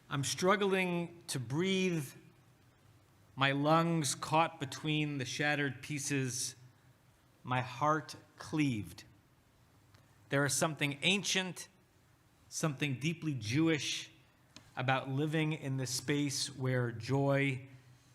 I'm struggling to breathe, my lungs caught between the shattered pieces, my heart cleaved. There is something ancient, something deeply Jewish about living in this space where joy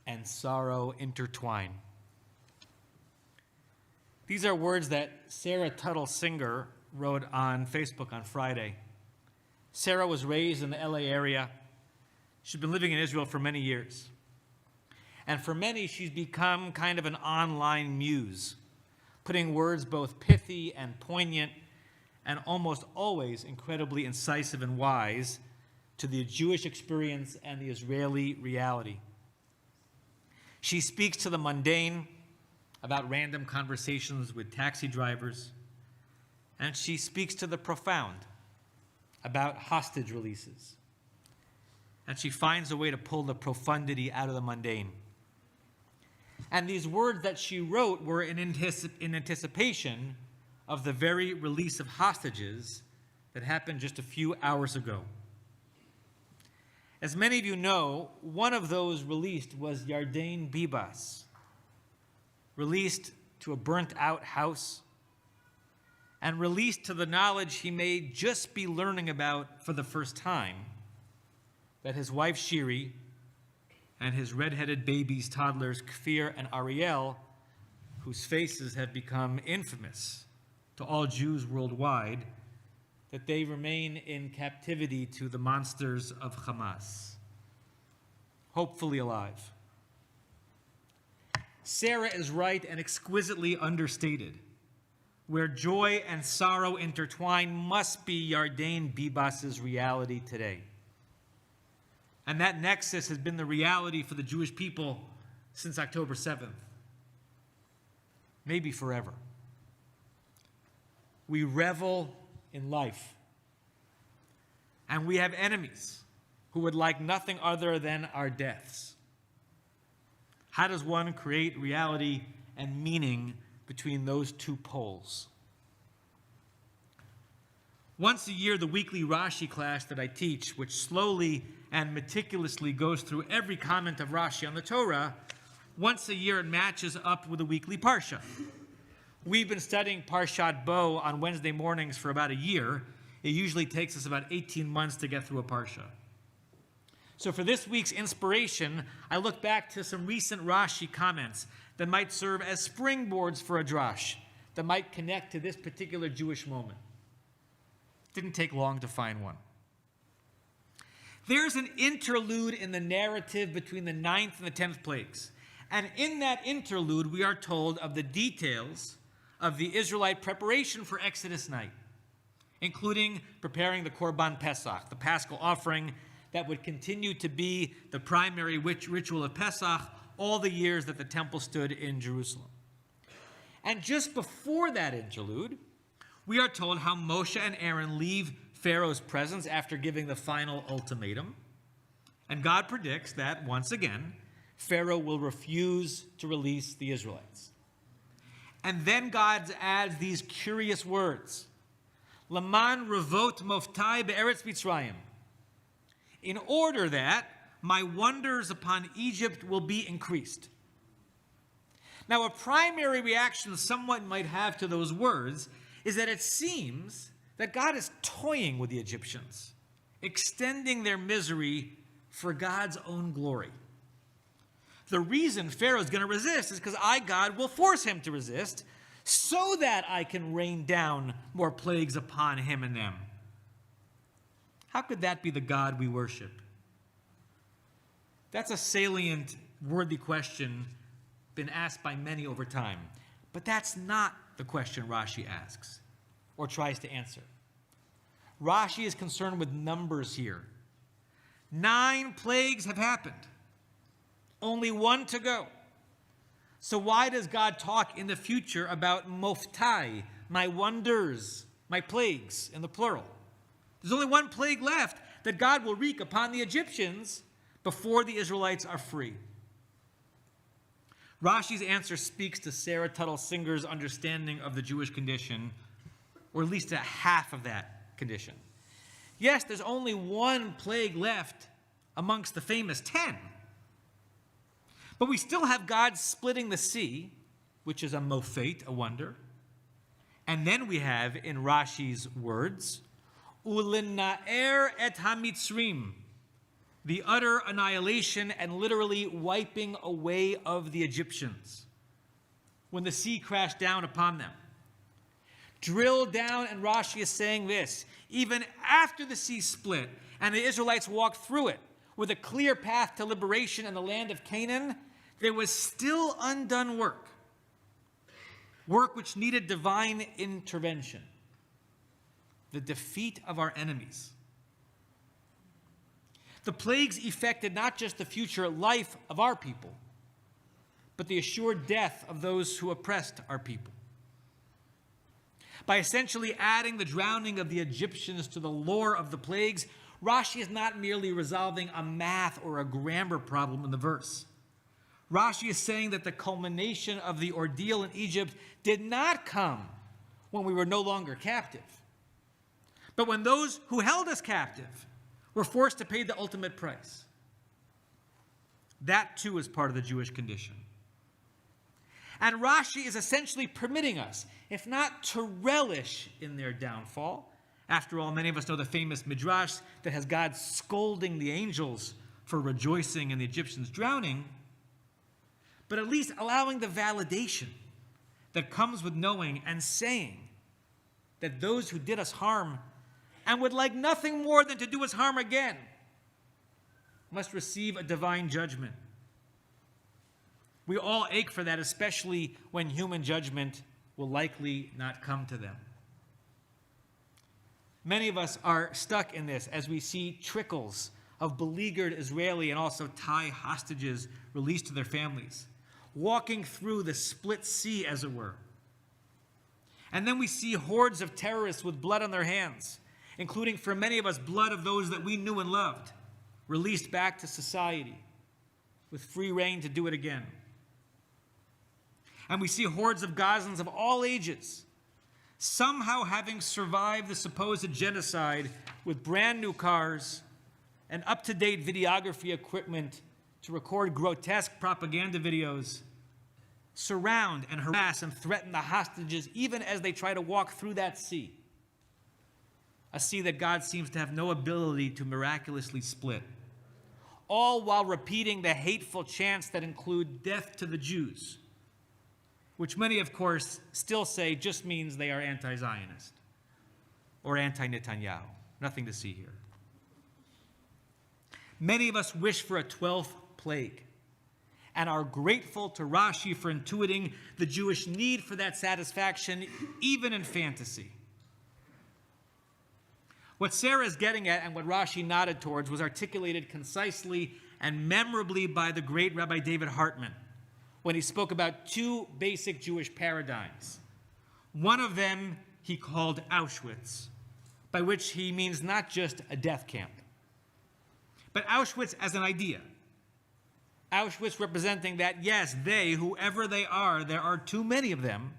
and sorrow intertwine. These are words that Sarah Tuttle Singer wrote on Facebook on Friday. Sarah was raised in the LA area. She's been living in Israel for many years. And for many, she's become kind of an online muse, putting words both pithy and poignant and almost always incredibly incisive and wise to the Jewish experience and the Israeli reality. She speaks to the mundane about random conversations with taxi drivers, and she speaks to the profound about hostage releases. And she finds a way to pull the profundity out of the mundane. And these words that she wrote were in anticipation of the very release of hostages that happened just a few hours ago. As many of you know, one of those released was Yardain Bibas, released to a burnt-out house, and released to the knowledge he may just be learning about for the first time, that his wife Shiri and his red-headed babies, toddlers Kfir and Ariel, whose faces have become infamous to all Jews worldwide, that they remain in captivity to the monsters of Hamas, hopefully alive. Sarah is right and exquisitely understated. Where joy and sorrow intertwine must be Yardain Bibas's reality today. And that nexus has been the reality for the Jewish people since October 7th. Maybe forever. We revel in life. And we have enemies who would like nothing other than our deaths. How does one create reality and meaning between those two poles? Once a year, the weekly Rashi class that I teach, which slowly and meticulously goes through every comment of Rashi on the Torah, once a year it matches up with a weekly Parsha. We've been studying Parshat Bo on Wednesday mornings for about a year. It usually takes us about 18 months to get through a Parsha. So for this week's inspiration, I look back to some recent Rashi comments that might serve as springboards for a drash, that might connect to this particular Jewish moment. Didn't take long to find one. There's an interlude in the narrative between the 9th and the 10th plagues. And in that interlude, we are told of the details of the Israelite preparation for Exodus night, including preparing the Korban Pesach, the Paschal offering that would continue to be the primary ritual of Pesach all the years that the temple stood in Jerusalem. And just before that interlude, we are told how Moshe and Aaron leave Pharaoh's presence after giving the final ultimatum. And God predicts that, once again, Pharaoh will refuse to release the Israelites. And then God adds these curious words, Laman revot moftai be'eretz Mitzrayim, in order that my wonders upon Egypt will be increased. Now, a primary reaction someone might have to those words is that it seems that God is toying with the Egyptians, extending their misery for God's own glory. The reason Pharaoh is going to resist is because I, God, will force him to resist so that I can rain down more plagues upon him and them. How could that be the God we worship? That's a salient, worthy question been asked by many over time. But that's not the question Rashi asks or tries to answer. Rashi is concerned with numbers here. 9 plagues have happened. Only 1 to go. So why does God talk in the future about moftai, my wonders, my plagues, in the plural? There's only 1 plague left that God will wreak upon the Egyptians before the Israelites are free. Rashi's answer speaks to Sarah Tuttle Singer's understanding of the Jewish condition, or at least a half of that condition. Yes, there's only 1 plague left amongst the famous 10. But we still have God splitting the sea, which is a mofet, a wonder. And then we have, in Rashi's words, Ulinnaer et hamitzrim, the utter annihilation and literally wiping away of the Egyptians when the sea crashed down upon them. Drill down, and Rashi is saying this: even after the sea split and the Israelites walked through it with a clear path to liberation in the land of Canaan, there was still undone work which needed divine intervention, the defeat of our enemies. The plagues affected not just the future life of our people, but the assured death of those who oppressed our people. By essentially adding the drowning of the Egyptians to the lore of the plagues, Rashi is not merely resolving a math or a grammar problem in the verse. Rashi is saying that the culmination of the ordeal in Egypt did not come when we were no longer captive, but when those who held us captive were forced to pay the ultimate price. That too is part of the Jewish condition. And Rashi is essentially permitting us, if not to relish in their downfall. After all, many of us know the famous midrash that has God scolding the angels for rejoicing in the Egyptians drowning, but at least allowing the validation that comes with knowing and saying that those who did us harm and would like nothing more than to do us harm again must receive a divine judgment. We all ache for that, especially when human judgment will likely not come to them. Many of us are stuck in this as we see trickles of beleaguered Israeli and also Thai hostages released to their families, walking through the split sea, as it were. And then we see hordes of terrorists with blood on their hands, including, for many of us, blood of those that we knew and loved, released back to society with free rein to do it again. And we see hordes of Gazans of all ages, somehow having survived the supposed genocide with brand new cars and up-to-date videography equipment to record grotesque propaganda videos, surround and harass and threaten the hostages even as they try to walk through that sea. A sea that God seems to have no ability to miraculously split. All while repeating the hateful chants that include death to the Jews, which many, of course, still say just means they are anti-Zionist or anti-Netanyahu. Nothing to see here. Many of us wish for a 12th plague and are grateful to Rashi for intuiting the Jewish need for that satisfaction, even in fantasy. What Sarah is getting at, and what Rashi nodded towards, was articulated concisely and memorably by the great Rabbi David Hartman when he spoke about two basic Jewish paradigms. One of them he called Auschwitz, by which he means not just a death camp, but Auschwitz as an idea. Auschwitz representing that, yes, they, whoever they are, there are too many of them,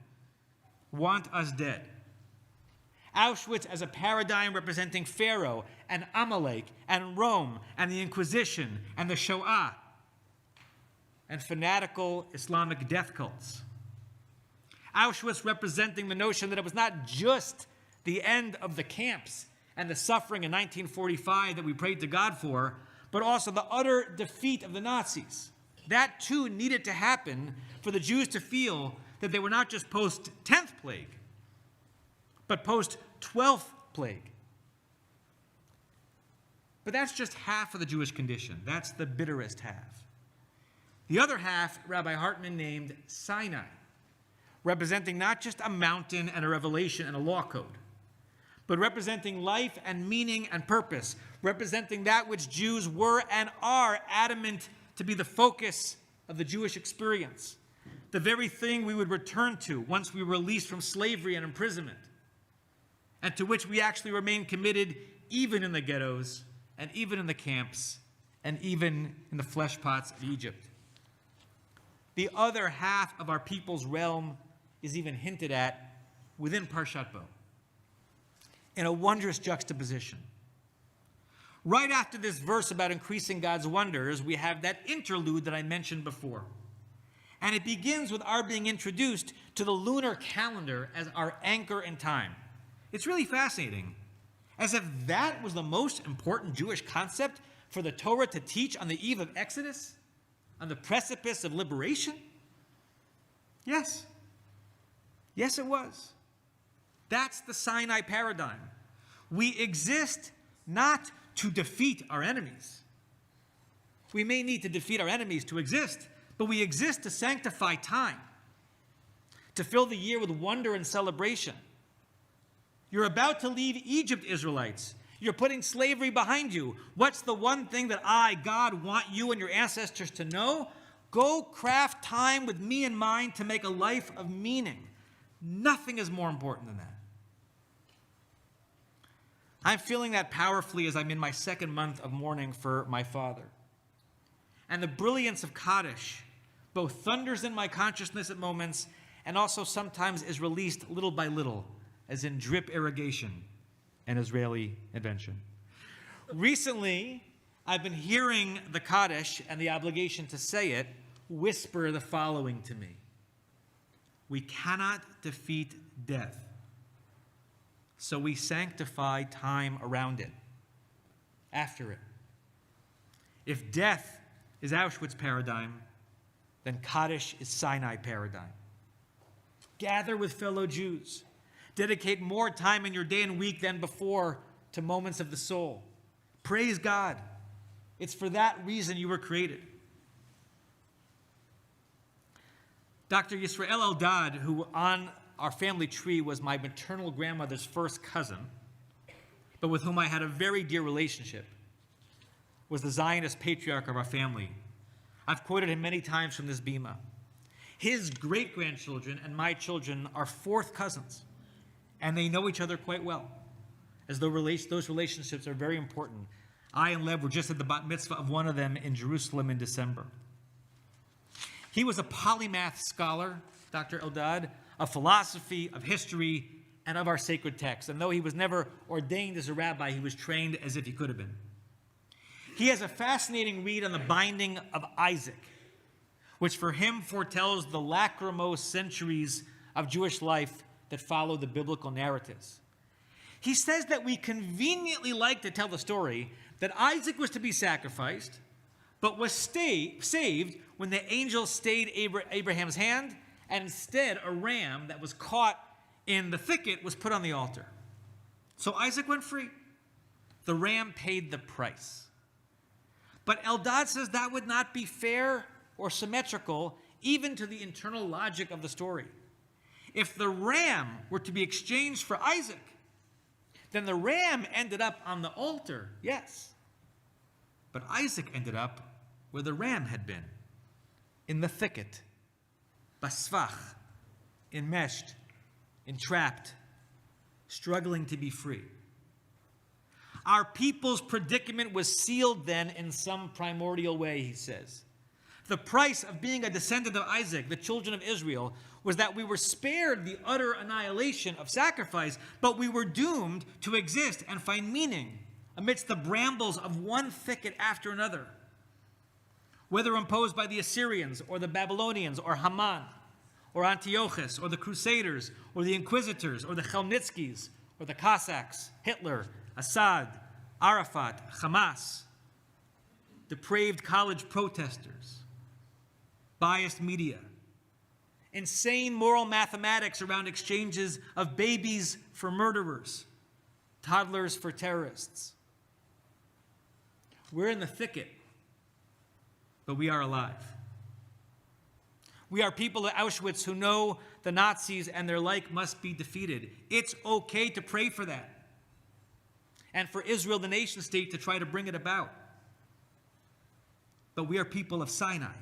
want us dead. Auschwitz as a paradigm representing Pharaoh and Amalek and Rome and the Inquisition and the Shoah and fanatical Islamic death cults. Auschwitz representing the notion that it was not just the end of the camps and the suffering in 1945 that we prayed to God for, but also the utter defeat of the Nazis. That too needed to happen for the Jews to feel that they were not just post-10th plague, but post-12th plague. But that's just half of the Jewish condition. That's the bitterest half. The other half, Rabbi Hartman named Sinai, representing not just a mountain and a revelation and a law code, but representing life and meaning and purpose, representing that which Jews were and are adamant to be the focus of the Jewish experience, the very thing we would return to once we were released from slavery and imprisonment, and to which we actually remain committed even in the ghettos, and even in the camps, and even in the flesh pots of Egypt. The other half of our people's realm is even hinted at within Parshat Bo, in a wondrous juxtaposition. Right after this verse about increasing God's wonders, we have that interlude that I mentioned before. And it begins with our being introduced to the lunar calendar as our anchor in time. It's really fascinating. As if that was the most important Jewish concept for the Torah to teach on the eve of Exodus, on the precipice of liberation. Yes. Yes, it was. That's the Sinai paradigm. We exist not to defeat our enemies. We may need to defeat our enemies to exist, but we exist to sanctify time, to fill the year with wonder and celebration. You're about to leave Egypt, Israelites. You're putting slavery behind you. What's the one thing that I, God, want you and your ancestors to know? Go craft time with me in mind to make a life of meaning. Nothing is more important than that. I'm feeling that powerfully as I'm in my second month of mourning for my father. And the brilliance of Kaddish both thunders in my consciousness at moments and also sometimes is released little by little, as in drip irrigation, an Israeli invention. Recently, I've been hearing the Kaddish and the obligation to say it whisper the following to me. We cannot defeat death, so we sanctify time around it, after it. If death is Auschwitz paradigm, then Kaddish is Sinai paradigm. Gather with fellow Jews. Dedicate more time in your day and week than before to moments of the soul. Praise God. It's for that reason you were created. Dr. Yisrael Eldad, who on our family tree was my maternal grandmother's first cousin, but with whom I had a very dear relationship, was the Zionist patriarch of our family. I've quoted him many times from this bima. His great-grandchildren and my children are fourth cousins, and they know each other quite well, as though those relationships are very important. I and Lev were just at the bat mitzvah of one of them in Jerusalem in December. He was a polymath scholar, Dr. Eldad, of philosophy, of history, and of our sacred texts. And though he was never ordained as a rabbi, he was trained as if he could have been. He has a fascinating read on the binding of Isaac, which for him foretells the lachrymose centuries of Jewish life that follow the biblical narratives. He says that we conveniently like to tell the story that Isaac was to be sacrificed, but was saved when the angel stayed Abraham's hand, and instead a ram that was caught in the thicket was put on the altar. So Isaac went free. The ram paid the price. But Eldad says that would not be fair or symmetrical, even to the internal logic of the story. If the ram were to be exchanged for Isaac, then the ram ended up on the altar, yes. But Isaac ended up where the ram had been, in the thicket, basvach, enmeshed, entrapped, struggling to be free. Our people's predicament was sealed then in some primordial way, he says. The price of being a descendant of Isaac, the children of Israel, was that we were spared the utter annihilation of sacrifice, but we were doomed to exist and find meaning amidst the brambles of one thicket after another. Whether imposed by the Assyrians or the Babylonians or Haman or Antiochus or the Crusaders or the Inquisitors or the Chelmnitskys or the Cossacks, Hitler, Assad, Arafat, Hamas, depraved college protesters, biased media, insane moral mathematics around exchanges of babies for murderers, toddlers for terrorists. We're in the thicket, but we are alive. We are people at Auschwitz who know the Nazis and their like must be defeated. It's okay to pray for that, and for Israel, the nation state, to try to bring it about. But we are people of Sinai,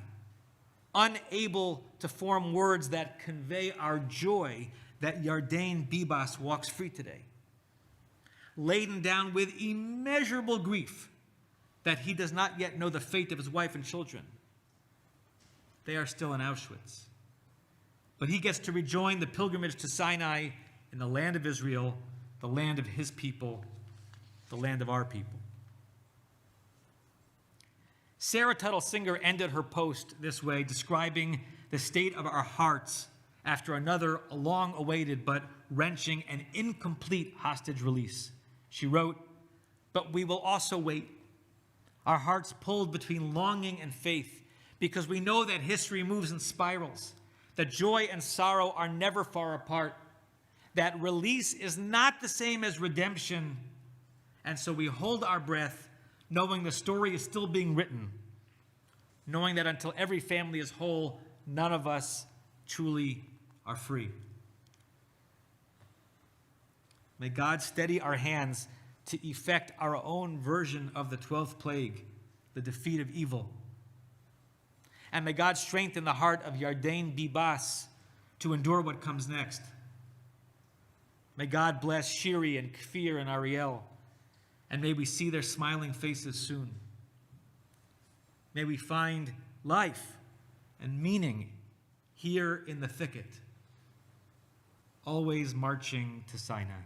unable to form words that convey our joy that Yardain Bibas walks free today, laden down with immeasurable grief that he does not yet know the fate of his wife and children. They are still in Auschwitz. But he gets to rejoin the pilgrimage to Sinai in the land of Israel, the land of his people, the land of our people. Sarah Tuttle Singer ended her post this way, describing the state of our hearts after another long-awaited but wrenching and incomplete hostage release. She wrote, "But we will also wait, our hearts pulled between longing and faith, because we know that history moves in spirals, that joy and sorrow are never far apart, that release is not the same as redemption, and so we hold our breath, knowing the story is still being written, knowing that until every family is whole, none of us truly are free." May God steady our hands to effect our own version of the 12th plague, the defeat of evil. And may God strengthen the heart of Yardain Bibas to endure what comes next. May God bless Shiri and Kfir and Ariel, and may we see their smiling faces soon. May we find life and meaning here in the thicket, always marching to Sinai.